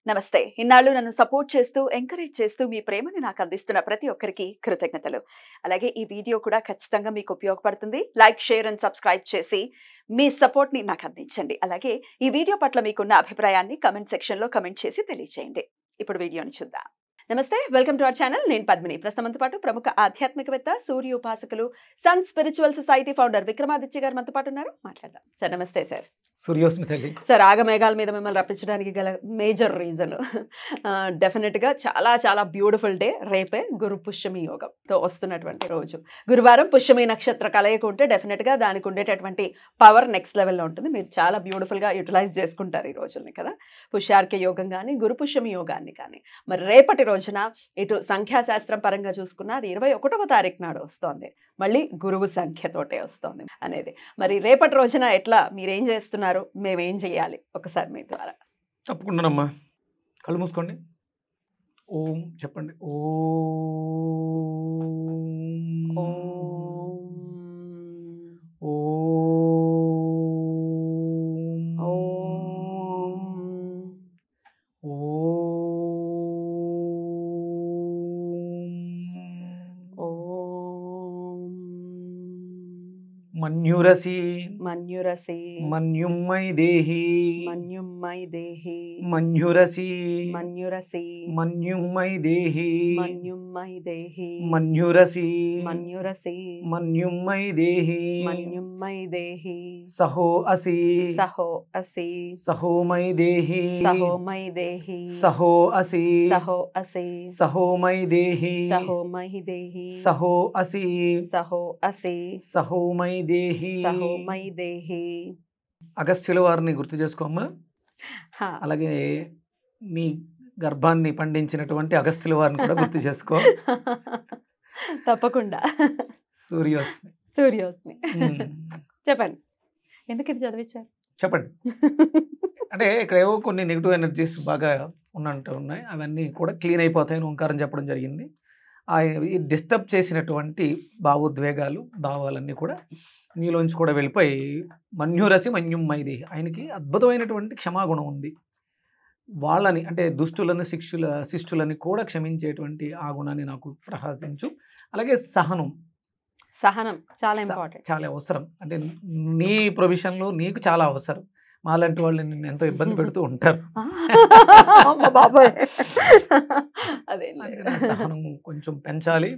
నమస్తే. ఇన్నాళ్ళు నన్ను సపోర్ట్ చేస్తూ, ఎంకరేజ్ చేస్తూ మీ ప్రేమని నాకు అందిస్తున్న ప్రతి ఒక్కరికి కృతజ్ఞతలు. అలాగే ఈ వీడియో కూడా ఖచ్చితంగా మీకు ఉపయోగపడుతుంది. లైక్, షేర్ అండ్ సబ్స్క్రైబ్ చేసి మీ సపోర్ట్‌ని నాకు అందించండి. అలాగే ఈ వీడియో పట్ల మీకున్న అభిప్రాయాన్ని కామెంట్ సెక్షన్‌లో కామెంట్ చేసి తెలియజేయండి. ఇప్పుడు వీడియోని చూద్దాం. నమస్తే, వెల్కమ్ టు అవర్ ఛానల్. నేను పద్మిని. ప్రస్తుతంతో పాటు ప్రముఖ ఆధ్యాత్మికవేత్త, సూర్య ఉపాసకులు, sun spiritual society founder Vikramaditya గారు మనతో పాటు ఉన్నారు. మాట్లాడదాం. సార్ నమస్తే సార్. సూర్యోస్మి తల్లి. సార్, ఆగమేఘాల మీద మిమ్మల్ని రప్పించడానికి గల మేజర్ రీజన్ డెఫినెట్గా చాలా చాలా బ్యూటిఫుల్ డే. రేపే గురు పుష్యమి యోగంతో వస్తున్నటువంటి రోజు. గురువారం పుష్యమి నక్షత్ర కలయిక ఉంటే డెఫినెట్గా దానికి ఉండేటటువంటి పవర్ నెక్స్ట్ లెవెల్లో ఉంటుంది. మీరు చాలా బ్యూటిఫుల్గా యూటిలైజ్ చేసుకుంటారు ఈ రోజుల్ని కదా. పుష్యార్క యోగం కానీ, గురు పుష్యమి యోగాన్ని కానీ. మరి రేపటి రోజున ఇటు సంఖ్యాశాస్త్రం పరంగా చూసుకున్నా అది 21వ తారీఖు నాడు వస్తోంది. మళ్ళీ గురువు సంఖ్యతోటే వస్తోంది అనేది. మరి రేపటి రోజున ఎట్లా మీరేం చేస్తున్నారు, మేమేం చేయాలి, ఒకసారి మీ ద్వారా. తప్పకుండానమ్మా. కళ్ళు మూసుకోండి. ఓం చెప్పండి. మన్యురసి మన్యురసి మన్యుమ్మై దేహి మన్యుమ్మై దేహి మన్యురసి మన్యురసి మన్యుమ్మై దేహి మన్యుమ్మై దేహి మన్యురసి మన్యురసి మన్యుమ్మై దేహి మన్యుమ్మై దేహి సహో అసి సహో అసి సహోమై దేహి సహోమై దేహి సహో అసి సహో అసి సహోమై దేహి సహోమై దేహి సహో అసి సహో అసి సహోమై దేహి సహోమై దేహి. అగస్త్యుల వారిని గుర్తు చేసుకోమ్మా. అలాగే నీ గర్భాన్ని పండించినటువంటి అగస్త్యుల వారిని కూడా గుర్తు చేసుకో. తప్పకుండా. సూర్యోస్మి. సూర్యోస్మి. చెప్పండి, ఎందుకు ఇది చదివించారు చెప్పండి. అంటే ఇక్కడ ఏవో కొన్ని నెగిటివ్ ఎనర్జీస్ బాగా ఉన్నట్టు ఉన్నాయి. అవన్నీ కూడా క్లీన్ అయిపోతాయని ఓంకారం చెప్పడం జరిగింది. ఈ డిస్టర్బ్ చేసినటువంటి భావోద్వేగాలు, భావాలన్నీ కూడా నీలోంచి కూడా వెళ్ళిపోయి మన్యురసి మన్యుమ్మైది. ఆయనకి అద్భుతమైనటువంటి క్షమాగుణం ఉంది. వాళ్ళని అంటే దుష్టులను శిష్టులని కూడా క్షమించేటువంటి ఆ గుణాన్ని నాకు ప్రసాదించు. అలాగే సహనం. సహనం చాలా ఇంపార్టెంట్, చాలా అవసరం. అంటే నీ ప్రొవిషన్లో నీకు చాలా అవసరం. మాలాంటి వాళ్ళు నిన్ను ఎంతో ఇబ్బంది పెడుతూ ఉంటారు. అదే సహనం కొంచెం పెంచాలి.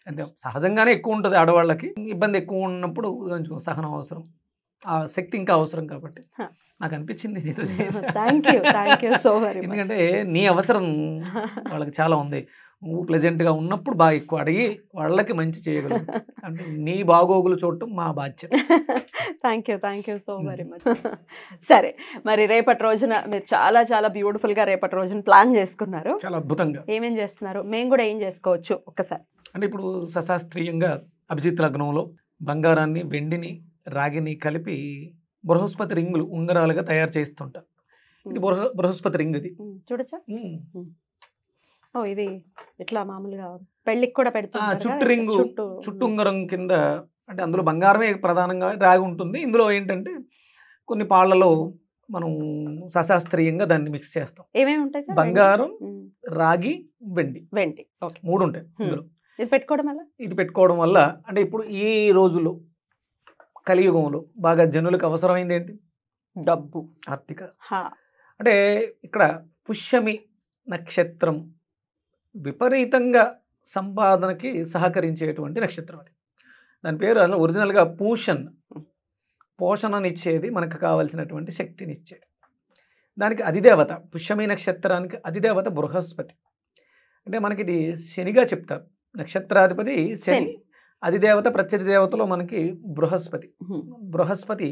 అంటే సహజంగానే ఎక్కువ ఉంటుంది ఆడవాళ్ళకి. ఇబ్బంది ఎక్కువ ఉన్నప్పుడు కొంచెం సహనం అవసరం. ఆ శక్తి ఇంకా అవసరం. కాబట్టి నాకు అనిపించింది నీతో ఎందుకంటే నీ అవసరం వాళ్ళకి చాలా ఉంది. నువ్వు ప్లెజెంట్గా ఉన్నప్పుడు బాగా ఎక్కువ అడిగి వాళ్ళకి మంచి చేయగలవు. అంటే నీ బాగోగులు చూడటం మా బాధ్యత. Thank you so very much. సరే, మరి రేపటి రోజున మీరు చాలా చాలా బ్యూటిఫుల్గా రేపటి రోజున ప్లాన్ చేసుకున్నారు. చాలా అద్భుతంగా. ఏమేం చేస్తున్నారు, మేము కూడా ఏం చేసుకోవచ్చు ఒక్కసారి. అంటే ఇప్పుడు సశాస్త్రీయంగా అభిజిత్ లగ్నంలో బంగారాన్ని, వెండిని, రాగిని కలిపి బృహస్పతి రింగులు ఉంగరాలుగా తయారు చేస్తుంటారు. ఇది బృహస్పతి రింగ్. ఇది చూడచ్చా? ఇది ఇట్లా మామూలుగా పెళ్ళికి కూడా పెడుతున్నారు. చుట్టు రింగు, చుట్టు ఉంగరం కింద. అంటే అందులో బంగారమే ప్రధానంగా రాగి ఉంటుంది. ఇందులో ఏంటంటే కొన్ని పాళ్లలో మనం సశాస్త్రీయంగా దాన్ని మిక్స్ చేస్తాం. ఏమేమి ఉంటాయి సార్? బంగారం, రాగి, వెండి. 3 ఉంటాయి ఇందులో. ఇది పెట్టుకోవడం వల్ల అంటే ఇప్పుడు ఈ రోజుల్లో కలియుగంలో బాగా జనులకు అవసరమైంది ఏంటి? డబ్బు, ఆర్థిక. అంటే ఇక్కడ పుష్యమి నక్షత్రం విపరీతంగా సంపాదనకి సహకరించేటువంటి నక్షత్రం. అది దాని పేరు అసలు ఒరిజినల్గా పోషణనిచ్చేది, మనకు కావాల్సినటువంటి శక్తిని ఇచ్చేది. దానికి అధిదేవత, పుష్యమి నక్షత్రానికి అధిదేవత బృహస్పతి. అంటే మనకి ఇది శనిగా చెప్తారు. నక్షత్రాధిపతి శని, అధిదేవత ప్రత్యధి దేవతలో మనకి బృహస్పతి. బృహస్పతి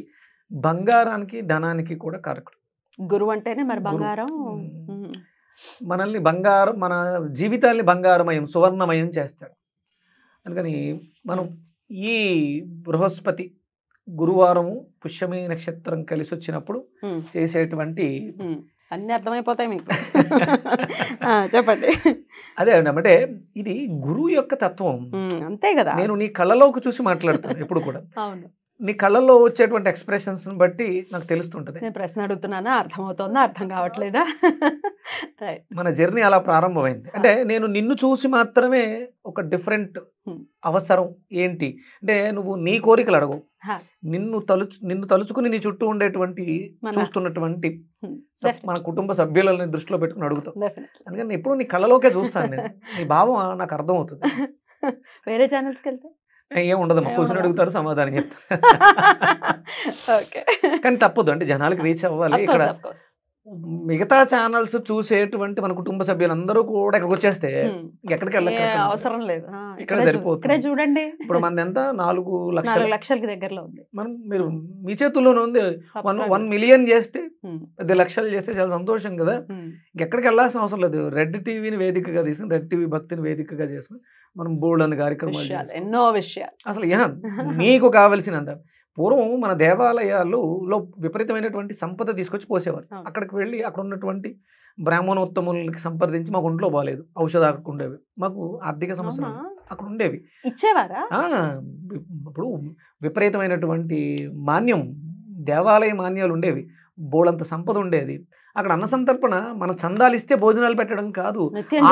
బంగారానికి, ధనానికి కూడా కారకుడు. గురువు అంటేనే మరి బంగారం. మనల్ని బంగారం, మన జీవితాన్ని బంగారమయం, సువర్ణమయం చేస్తాడు. అందుకని మనం ఈ బృహస్పతి గురువారము పుష్యమి నక్షత్రం కలిసి వచ్చినప్పుడు చేసేటువంటి అన్ని అర్థమైపోతాయి మీకు. చెప్పండి. అదే అంటే ఇది గురువు యొక్క తత్వం. అంతే కదా. నేను నీ కళ్ళలోకి చూసి మాట్లాడతాను ఎప్పుడు కూడా. అవును. నీ కళ్ళల్లో వచ్చేటువంటి ఎక్స్ప్రెషన్స్ బట్టి నాకు తెలుస్తుంటది. నేను ప్రశ్న అడుగుతున్నానా, అర్థమవుతోందా, అర్థం కావట్లేదా? రైట్. మన జర్నీ అలా ప్రారంభమైంది. అంటే నేను నిన్ను చూసి మాత్రమే ఒక డిఫరెంట్ అవసరం ఏంటి అంటే, నువ్వు నీ కోరికలు అడగవు, నిన్ను తలుచుకుని నీ చుట్టూ ఉండేటువంటి చూస్తున్నటువంటి మన కుటుంబ సభ్యులని దృష్టిలో పెట్టుకుని అడుగుతావు. అందుకని ఎప్పుడు నీ కళ్ళలోకే చూస్తాను నేను. నీ భావం నాకు అర్థమవుతుంది. వేరే ఛానల్స్కి వెళ్తే ఏం ఉండదమ్మా, క్వశ్చన్ అడుగుతారు, సమాధానం చెప్తారు. కానీ తప్పదు, అంటే జనాలకు రీచ్ అవ్వాలి. ఇక్కడ మిగతా ఛానల్స్ చూసేటువంటి మన కుటుంబ సభ్యులందరూ కూడా ఇక్కడికి వచ్చేస్తే ఎక్కడికి వెళ్ళక అవసరం లేదు, ఇక్కడ సరిపోతుంది. చూడండి, ఇప్పుడు మనది ఎంత 4 లక్షలకి దగ్గరలో ఉంది. మనం మీరు మీ చేతుల్లోనే ఉంది. 1 మిలియన్ చేస్తే 10 లక్షలు చేస్తే చాలా సంతోషం కదా. ఇంకెక్కడికి వెళ్ళాల్సిన అవసరం లేదు. రెడ్ టీవీని వేదికగా తీసుకుని, రెడ్ టీవీ భక్తిని వేదికగా చేసుకుని మనం బోల్డ్ కార్యక్రమాలు, ఎన్నో విషయాలు అసలు మీకు కావలసినంత. పూర్వం మన దేవాలయాల్లో విపరీతమైనటువంటి సంపద తీసుకొచ్చి పోసేవారు. అక్కడికి వెళ్ళి అక్కడ ఉన్నటువంటి బ్రాహ్మణోత్తములకి సంప్రదించి, మాకు ఒంట్లో బాగాలేదు, ఔషధాలు ఉండేవి, మాకు ఆర్థిక సమస్యలు అక్కడ ఉండేవి, ఇచ్చేవారా? ఇప్పుడు విపరీతమైనటువంటి మాన్యం, దేవాలయ మాన్యాలు ఉండేవి, బోళంత సంపద ఉండేది. అక్కడ అన్న సంతర్పణ మనం చందాలు ఇస్తే భోజనాలు పెట్టడం కాదు,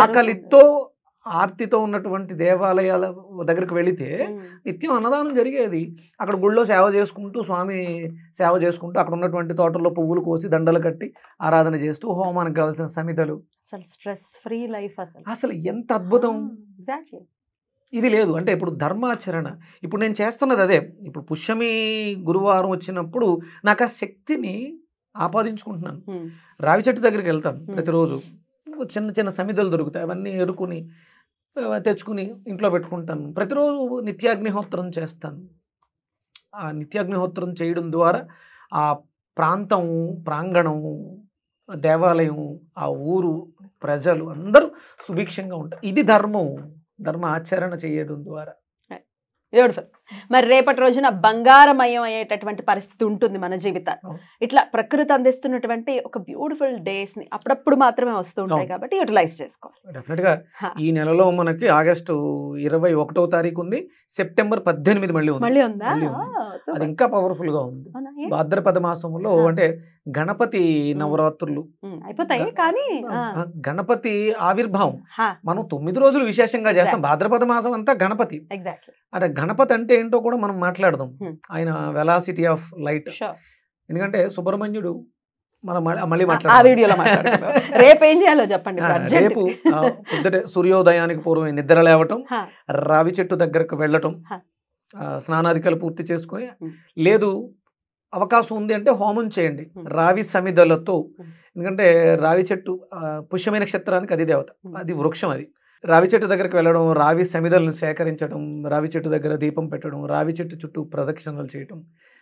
ఆకలితో ఆర్తితో ఉన్నటువంటి దేవాలయాల దగ్గరికి వెళితే నిత్యం అన్నదానం జరిగేది. అక్కడ గుళ్ళో సేవ చేసుకుంటూ, స్వామి సేవ చేసుకుంటూ, అక్కడ ఉన్నటువంటి తోటల్లో పువ్వులు కోసి దండలు కట్టి ఆరాధన చేస్తూ, హోమానికి కావాల్సిన సమితలు, స్ట్రెస్ ఫ్రీ లైఫ్. అసలు ఎంత అద్భుతం. ఇది లేదు అంటే ఇప్పుడు ధర్మాచరణ, ఇప్పుడు నేను చేస్తున్నది అదే. ఇప్పుడు పుష్యమి గురువారం వచ్చినప్పుడు నాకు ఆ శక్తిని ఆపాదించుకుంటున్నాను. రావి చెట్టు దగ్గరికి వెళ్తాను ప్రతిరోజు, చిన్న చిన్న సమిధలు దొరుకుతాయి, అవన్నీ ఎరుకుని తెచ్చుకుని ఇంట్లో పెట్టుకుంటాను. ప్రతిరోజు నిత్యాగ్నిహోత్రం చేస్తాను. ఆ నిత్యాగ్నిహోత్రం చేయడం ద్వారా ఆ ప్రాంతం, ప్రాంగణం, దేవాలయం, ఆ ఊరు ప్రజలు అందరూ సుభిక్షంగా ఉంటారు. ఇది ధర్మ ఆచరణ చేయడం ద్వారా. బ్యూటిఫుల్. మరి రేపటి రోజున బంగారమయం అయ్యేటటువంటి పరిస్థితి ఉంటుంది మన జీవితాలు. ఇట్లా ప్రకృతి అందిస్తున్నటువంటి ఒక బ్యూటిఫుల్ డేస్ ని అప్పుడప్పుడు మాత్రమే వస్తూ ఉంటాయి కాబట్టి యూటిలైజ్ చేసుకోవాలి. డెఫినెట్ గా ఈ నెలలో మనకి ఆగస్టు 21వ తారీఖు ఉంది, సెప్టెంబర్ 18 మళ్ళీ ఉందా? అది ఇంకా పవర్ఫుల్ గా ఉంది. భాద్రపద మాసంలో అంటే గణపతి నవరాత్రులు అయిపోతాయి, కానీ గణపతి ఆవిర్భావం మనం 9 రోజులు విశేషంగా చేస్తాం. భాద్రపద మాసం అంతా గణపతి. అంటే గణపతి అంటే ఏంటో కూడా మనం మాట్లాడదాం. ఆయన వెలాసిటీ ఆఫ్ లైట్. ఎందుకంటే సుబ్రహ్మణ్యుడు మనం మళ్ళీ మాట్లాడదాం. రేపు ఏం చేయాలో చెప్పండి. రేపు పొద్దుటే సూర్యోదయానికి పూర్వం నిద్ర లేవటం, రావి చెట్టు దగ్గరకు వెళ్ళటం, స్నానాధికాలు పూర్తి చేసుకుని, లేదు అవకాశం ఉంది అంటే హోమం చేయండి రావి సమిధలతో. ఎందుకంటే రావి చెట్టు పుష్యమైన నక్షత్రానికి అది దేవత, అది వృక్షం. అది రావి చెట్టు దగ్గరికి వెళ్ళడం, రావి సమిధలను సేకరించడం, రావి చెట్టు దగ్గర దీపం పెట్టడం, రావి చెట్టు చుట్టూ ప్రదక్షిణలు చేయడం,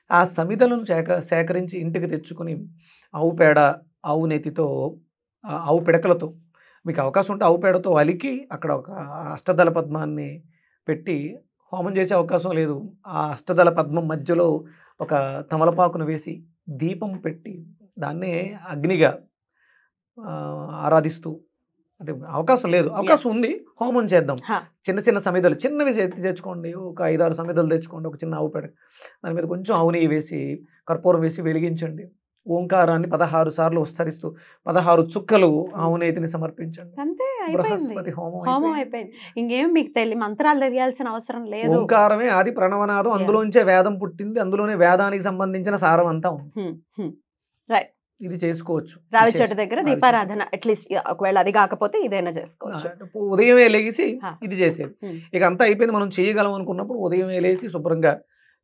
ఆ సమిధలను సేకరించి ఇంటికి తెచ్చుకొని ఆవు పేడ, ఆవు నెతితో, ఆవు పిడకలతో, మీకు అవకాశం ఉంటే ఆవు పేడతో అలికి అక్కడ ఒక అష్టదళ పద్మాన్ని పెట్టి హోమం చేసే అవకాశం లేదు, ఆ అష్టదళ పద్మం మధ్యలో ఒక తమలపాకును వేసి దీపం పెట్టి దాన్నే అగ్నిగా ఆరాధిస్తూ, అంటే అవకాశం లేదు, అవకాశం ఉంది, హోమం చేద్దాం. చిన్న చిన్న సమిధలు చిన్నవి తెచ్చుకోండి, ఒక 5-6 సమిధలు తెచ్చుకోండి, ఒక చిన్న ఆవు పేడ, దాని మీద కొంచెం ఆవు నెయ్యి వేసి కర్పూరం వేసి వెలిగించండి. ఓంకారాన్ని 16 సార్లు ఉచ్చరిస్తూ 16 చుక్కలు ఆవు నెయ్యిని సమర్పించండి. బృహస్పతి హోమం అయిపోయింది. ఇంకేం మీకు తెలియ మంత్రాలు తెలియాల్సిన అవసరం లేదు. ఓంకారమే ఆది ప్రణవనాదం, అందులోంచే వేదం పుట్టింది, అందులోనే వేదానికి సంబంధించిన సారం అంతా ఉంది. ఇది చేసుకోవచ్చు. రావి చెట్టు దగ్గర దీపారాధన అట్లీస్ట్, ఒకవేళ అది కాకపోతే ఇదైనా చేసుకోవచ్చు. ఉదయమే లేచి ఇది చేసేది. ఇక అంతా అయిపోయింది, మనం చేయగలం అనుకున్నప్పుడు ఉదయమే లేచి శుభ్రంగా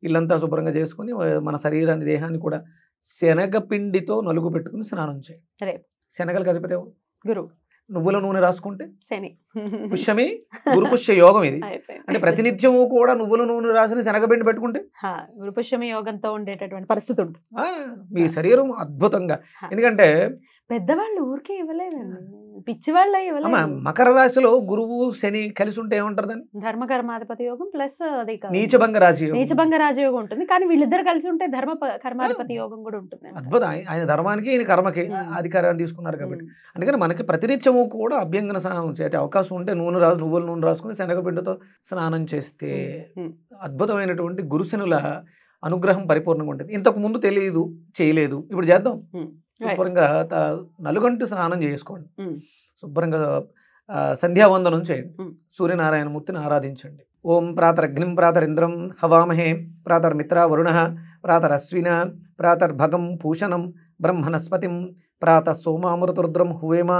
ఇల్లంతా శుభ్రంగా చేసుకుని మన శరీరాన్ని, దేహాన్ని కూడా శనగపిండితో నలుగు పెట్టుకుని స్నానం చేయాలి. శనగలు కదిపితే గురువు, నువ్వుల నూనె రాసుకుంటే శని, పుష్యమి గురుపుష్య యోగం. ఇది అంటే ప్రతినిత్యము కూడా నువ్వుల నూనె రాసిన శనగపిండి పెట్టుకుంటే గురుపుష్యమి యోగంతో ఉండేటటువంటి పరిస్థితి ఉంటుంది. మీ శరీరం అద్భుతంగా, ఎందుకంటే పెద్దవాళ్ళు ఊరికే ఇవ్వలేదండి, పిచ్చివాళ్ళ ఇవ్వలేదు. మకర రాశిలో గురువు శని కలిసి ఉంటే ఏమంటారు దాన్ని? ధర్మకర్మాధిపతి యోగం ప్లస్ అది నీచభంగ రాజయోగం. నీచభంగ రాజయోగం ఉంటుంది, కానీ వీళ్ళిద్దరు కలిసి ఉంటే ధర్మ కర్మాధిపతి యోగం కూడా ఉంటుంది. అద్భుతం. ఆయన ధర్మానికి, ఈయన కర్మకి అధికారాన్ని తీసుకున్నారు కాబట్టి. అందుకని మనకి ప్రతినిత్యము కూడా అభ్యంగన స్నానం చేసే అవకాశం ఉంటే నువ్వుల నూనె రాసుకుని శనగపిండితో స్నానం చేస్తే అద్భుతమైనటువంటి గురుశనుల అనుగ్రహం పరిపూర్ణంగా ఉంటుంది. ఇంతకు ముందు తెలియదు, చేయలేదు, ఇప్పుడు చేద్దాం. శుభ్రంగా నలుగంటి స్నానం చేసుకోండి, శుభ్రంగా సంధ్యావందనం చేయండి, సూర్యనారాయణమూర్తిని ఆరాధించండి. ఓం ప్రాతరగ్నిం ప్రాతరింద్రం హవామహే ప్రాతర్మిత్ర వరుణ ప్రాతరశ్విన ప్రాతర్భగం పూషణం బ్రహ్మణస్పతిం ప్రాత సోమామృతరుద్రం హువేమా.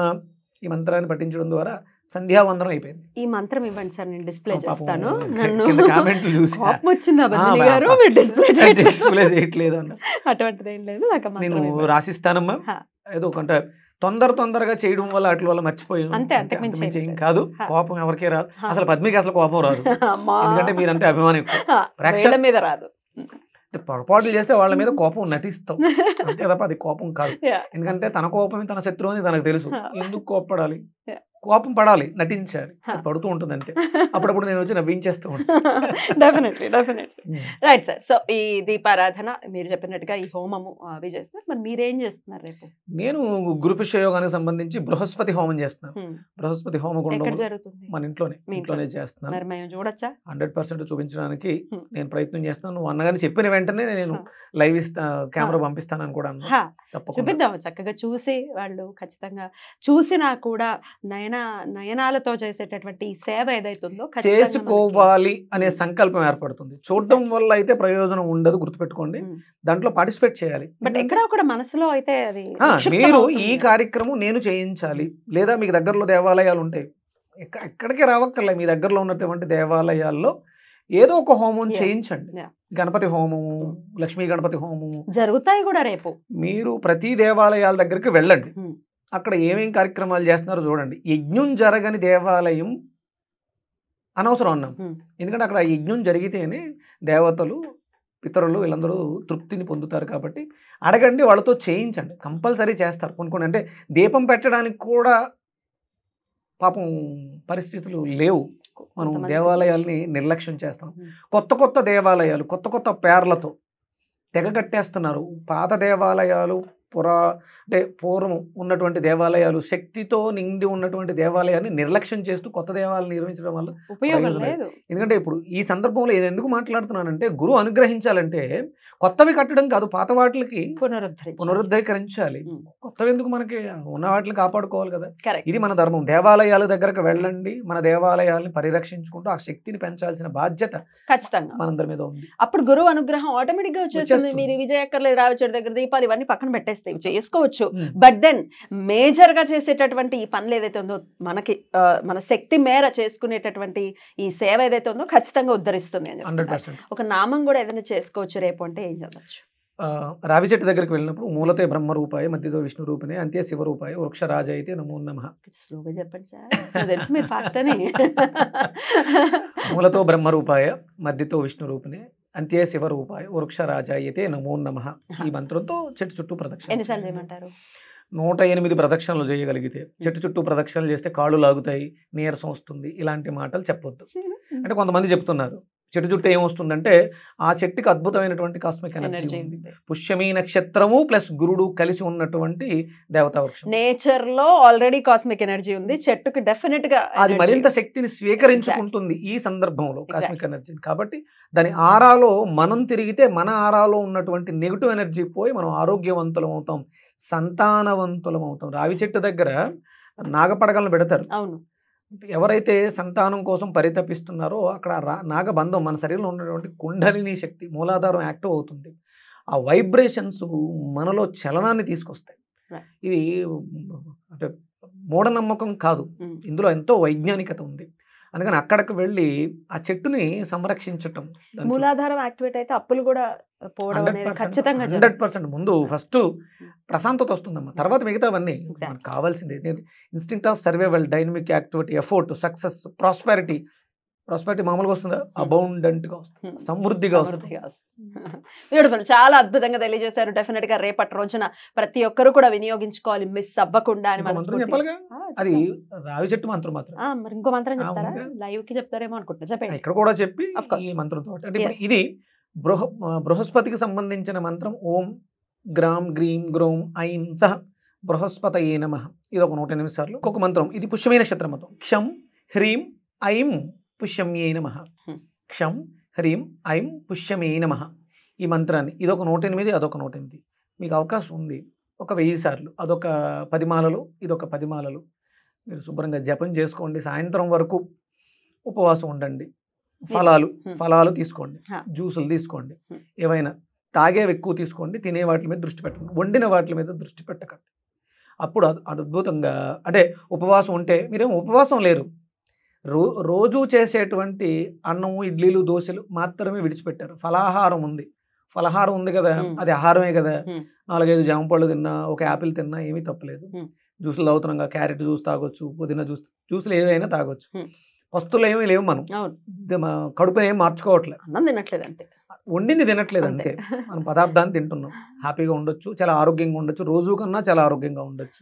ఈ మంత్రాన్ని పఠించడం ద్వారా సంధ్యావందనం అయిపోయింది. ఈ మంత్రం ఇవ్వండి సార్, నేను డిస్ప్లే పాపం చేస్తాను. కామెంట్లు చూసి కోపం వచ్చిందా బద్రిని గారు? మీరు డిస్ప్లే చేయట్లేదు అన్న. అటువంటిది ఏం లేదు, నాకు ఆ నేను మంత్రం ఇవ్వండి. రాసిస్తానమ్మా. ఏదో కొంత తొందరగా చేయడం వల్ల అట్ల వల్ల మర్చిపోయి అంతే, అంతకుమించి అంతకుమించి ఏం ఏం కాదు. హా. కోపం ఎవరికే రాదు. హా. అసలు పద్మికి అసలు కోపం రాదు, అమ్మా. ఎందుకంటే మీరంటే అభిమానం ఎక్కువ. వేళ్ళ ప్రేక్షక మీద రాదు. పొరపాట్లు చేస్తే వాళ్ళ మీద కోపం నటిస్తాం అంతే తప్ప అది కోపం కాదు. Yeah. ఎందుకంటే తన కోపమే తన శత్రువు అని తనకు తెలుసు. హా. ఎందుకు కోపపడాలి? Yeah. కోపం పడాలి, నటించాలి, హా. అది పడుతూ ఉంటుంది అంతే. అప్పుడప్పుడు నేను వచ్చి నవ్వించేస్తూ ఉంటాను. Definitely right sir. సో ఈ దీపారాధన మీరు చెప్పినట్టుగా ఈ హోమము అవి చేస్తారు, మరి మీరేం చేస్తున్నారు రేపు? నేను గురుపుష్య యోగానికి సంబంధించి బృహస్పతి హోమం చేస్తున్నాను. బృహస్పతి ఎక్కడ హోమగుండం జరుగుతుంది? మన ఇంట్లోనే మీ ఇంట్లోనే ఇంట్లోనే. చేస్తున్నాను. మరి మేము చూడొచ్చా? 100% చూపించడానికి Hmm. నేను ప్రయత్నం చేస్తాను. నువ్వు అన్నగాని చెప్పిన వెంటనే నేను హా. లైవ్ కెమెరా పంపిస్తానని కూడా అన్నా. హా. తప్పకుండా చూపిద్దాం, చక్కగా చూసి వాళ్ళు ఖచ్చితంగా చూసినా కూడా నయనాలతో చేసేటటువంటి ఈ సేవ ఏదైతే ఉందో ఖచ్చితంగా మనకి- చేసుకోవాలి అనే సంకల్పం ఏర్పడుతుంది. చూడడం వల్ల అయితే ప్రయోజనం ఉండదు, గుర్తుపెట్టుకోండి. ఉమ్. దాంట్లో పార్టిసిపేట్ చేయాలి. బట్ ఎక్కడో కూడా మనసులో అయితే అది ఆ, నిక్షిప్తం మీరు అవుతుంది ఈ కదా. కార్యక్రమం నేను చేయించాలి, లేదా మీకు దగ్గరలో దేవాలయాలు ఉంటాయి, ఎక్కడికి రావక్కర్లే, మీ దగ్గరలో ఉన్నటువంటి దేవాలయాల్లో ఏదో ఒక హోమం Yeah. చేయించండి. Yeah. గణపతి హోమము, లక్ష్మీ గణపతి హోమము. జరుగుతాయి కూడా రేపు. మీరు ప్రతి దేవాలయాల దగ్గరికి వెళ్ళండి, ఉమ్. అక్కడ ఏమేం కార్యక్రమాలు చేస్తున్నారో చూడండి. యజ్ఞం జరగని దేవాలయం అనవసరం అన్నాం, ఉమ్. ఎందుకంటే అక్కడ యజ్ఞం జరిగితేనే దేవతలు పితరులు వీళ్ళందరూ తృప్తిని పొందుతారు. కాబట్టి అడగండి, వాళ్ళతో చేయించండి, కంపల్సరీ చేస్తారు. కొన్ని అంటే దీపం పెట్టడానికి కూడా పాపం పరిస్థితులు లేవు. మనం కొంతమంది దేవాలయాల్ని నిర్లక్ష్యం చేస్తాం. ఉమ్. కొత్త దేవాలయాలు కొత్త పేర్లతో తెగ కట్టేస్తున్నారు. పాత దేవాలయాలు అంటే పూర్వం ఉన్నటువంటి దేవాలయాలు, శక్తితో నిండి ఉన్నటువంటి దేవాలయాన్ని నిర్లక్ష్యం చేస్తూ కొత్త దేవాలయాలు నిర్మించడం వల్ల ఉపయోగం ప్రయోజనం లేదు. ఎందుకంటే ఇప్పుడు ఈ సందర్భంలో ఇది ఎందుకు మాట్లాడుతున్నానంటే, గురువు అనుగ్రహించాలంటే కొత్తవి కట్టడం కాదు, పాత వాటికి పునరుద్ధరించాలి. కొత్తవి ఎందుకు, మనకి ఉన్న వాటిని కాపాడుకోవాలి కదా. కరెక్ట్. ఇది మన ధర్మం. దేవాలయాల దగ్గరకు వెళ్ళండి, మన దేవాలయాల్ని పరిరక్షించుకుంటూ ఆ శక్తిని పెంచాల్సిన బాధ్యత ఖచ్చితంగా మనందరి మీద ఉంది. అప్పుడు గురువు అనుగ్రహం ఆటోమేటిక్ గా వచ్చేస్తుంది. వచ్చేస్తుంది. మీరు విజయక్కర్లేదు, రావిచెడు దగ్గర దీపాలు ఇవన్నీ పక్కన పెట్టేస్తే చేసుకోవచ్చు. Hmm. బట్ దెన్ మేజర్ గా చేసేటటువంటి ఈ పనులు ఏదైతే ఉందో, మనకి మన శక్తి మేర చేసుకునేటటువంటి ఈ సేవ ఏదైతే ఉందో ఖచ్చితంగా ఉద్ధరిస్తుంది అని చెప్తున్నారు. 100%. ఒక నామం కూడా ఏదైనా చేసుకోవచ్చు రేపు అంటే ఏం చదవచ్చు? రావి చెట్టు దగ్గరికి వెళ్ళినప్పుడు మూలతే బ్రహ్మ రూపాయ, మధ్యతో విష్ణు రూపిణి, అంత్య శివ రూపాయ, వృక్షరాజ అయితే నమో నమః. స్లోగా చెప్పండి సార్, నాకు తెలుసు మీరు ఫాస్ట్ అని. మూలతో బ్రహ్మ రూపాయ, మధ్యతో విష్ణు రూపిణి, అంత్య శివ రూపాయ, వృక్షరాజ అయితే నమో నమః. ఈ మంత్రంతో చెట్టు చుట్టూ ప్రదక్షిణ ఎన్నిసార్లు చేయమంటారు? 108 ప్రదక్షిణలు చేయగలిగితే, చెట్టు చుట్టూ ప్రదక్షిణలు చేస్తే కాళ్ళు లాగుతాయి, నీరసం వస్తుంది, ఇలాంటి మాటలు చెప్పొద్దు. అంటే కొంతమంది చెప్తున్నారు చెట్టు చుట్టూ ఏమొస్తుందంటే, ఆ చెట్టుకి అద్భుతమైనటువంటి కాస్మిక్ ఎనర్జీ ఎనర్జీ ఉంది. పుష్యమీ నక్షత్రము ప్లస్ గురుడు కలిసి ఉన్నటువంటి దేవతా వృక్షం. నేచర్ లో ఆల్రెడీ కాస్మిక్ ఎనర్జీ ఉంది, చెట్టుకి డెఫినెట్ గా అది మరింత శక్తిని స్వీకరించుకుంటుంది ఈ సందర్భంలో కాస్మిక్ ఎనర్జీని. కాబట్టి దాని ఆరాలో మనం తిరిగితే మన ఆరాలో ఉన్నటువంటి నెగిటివ్ ఎనర్జీ పోయి మనం ఆరోగ్యవంతులం అవుతాం, సంతానవంతులం అవుతాం. రావి చెట్టు దగ్గర నాగపడగలను పెడతారు. అవును. ఎవరైతే సంతానం కోసం పరితపిస్తున్నారో అక్కడ నాగబంధం, మన శరీరంలో ఉన్నటువంటి కుండలిని శక్తి మూలాధారం యాక్టివ్ అవుతుంది. ఆ వైబ్రేషన్స్ మనలో చలనాన్ని తీసుకొస్తాయి. ఇది అంటే మూఢనమ్మకం కాదు, ఇందులో ఎంతో వైజ్ఞానికత ఉంది. అందుకని అక్కడికి వెళ్ళి ఆ చెట్టుని సంరక్షించటం. మూలాధారం యాక్టివేట్ అయితే అప్పులు కూడా పోవడం అనేది ఖచ్చితంగా 100%. ముందు ఫస్ట్ ప్రశాంతత వస్తుందమ్మా, తర్వాత మిగతావన్నీ మనకు కావాల్సింది. Instinct of survival, dynamic activity, ఎఫోర్ట్, success, prosperity. Prosperity మామూలుగా వస్తుందా? అబౌండెంట్ గా వస్తుంది, సమృద్ధిగా వస్తుంది. బ్యూటిఫుల్, చాలా అద్భుతంగా తెలియజేశారు. డెఫినెట్ గా రేపటి రోజున ప్రతి ఒక్కరు కూడా వినియోగించుకోవాలి, మిస్ అవ్వకుండా అని మంత్రం చెప్పాలిగా, అది రావి చెట్టు మంత్రం మాత్రం. మరి ఇంకో మంత్రం చెప్తారా? లైవ్ కి చెప్తారేమో అనుకుంటున్నా, చెప్పండి. ఇక్కడ కూడా చెప్పి ఈ మంత్రంతో అంటే ఇప్పుడు ఇది బృహస్పతికి సంబంధించిన మంత్రం. ఓం గ్రాం గ్రీం గ్రోం ఐం సహ బృహస్పతయే నమః. ఇది ఒక 108 సార్లు. ఇంకొక మంత్రం, ఇది పుష్యమీ నక్షత్రం మంత్రం. క్షం హ్రీం ఐం పుష్యమ్యే నమః. క్షం హ్రీం ఐం పుష్యమే నమః. ఈ మంత్రాన్ని. ఇదొక 108, అదొక 108. మీకు అవకాశం ఉంది. ఒక 1000 సార్లు. అదొక 10 మాలలు, ఇదొక 10 మాలలు. మీరు శుభ్రంగా జపం చేసుకోండి. సాయంత్రం వరకు ఉపవాసం ఉండండి. ఫలాలు హ్మ్. ఫలాలు తీసుకోండి. హా. జ్యూసులు తీసుకోండి. హ్మ్. ఏవైనా తాగేవి ఎక్కువ తీసుకోండి. తినే వాటి మీద దృష్టి పెట్టండి. వండిన వాటి మీద దృష్టి పెట్టకండి. అప్పుడు అద్భుతంగా అంటే ఉపవాసం ఉంటే మీరేమో ఉపవాసం లేరు. రోజూ చేసేటువంటి అన్నము, ఇడ్లీలు, దోసెలు మాత్రమే విడిచిపెట్టారు. ఫలాహారం ఉంది. ఫలహారం ఉంది కదా! హ్మ్. అది ఆహారమే కదా! హ్మ్. 4, 5 జామ పళ్ళు తిన్నా, ఒక యాపిల్ తిన్నా ఏమీ తప్పులేదు. హ్మ్. జ్యూసులు తాగుతున్నాంగా క్యారెట్ జ్యూస్ తాగొచ్చు, పుదీనా జ్యూసులు ఏవైనా తాగొచ్చు. హ్మ్. వస్తువులు ఏమీ లేవు మనం. అవును. కడుపుని ఏం మార్చుకోవట్లే. అన్నం తినట్లేదు అంతే. వండింది తినట్లేదు అంతే. అంతే. మనం పదార్థాన్ని తింటున్నాం. హ్యాపీగా ఉండొచ్చు. చాలా ఆరోగ్యంగా ఉండొచ్చు. రోజు కన్నా చాలా ఆరోగ్యంగా ఉండొచ్చు.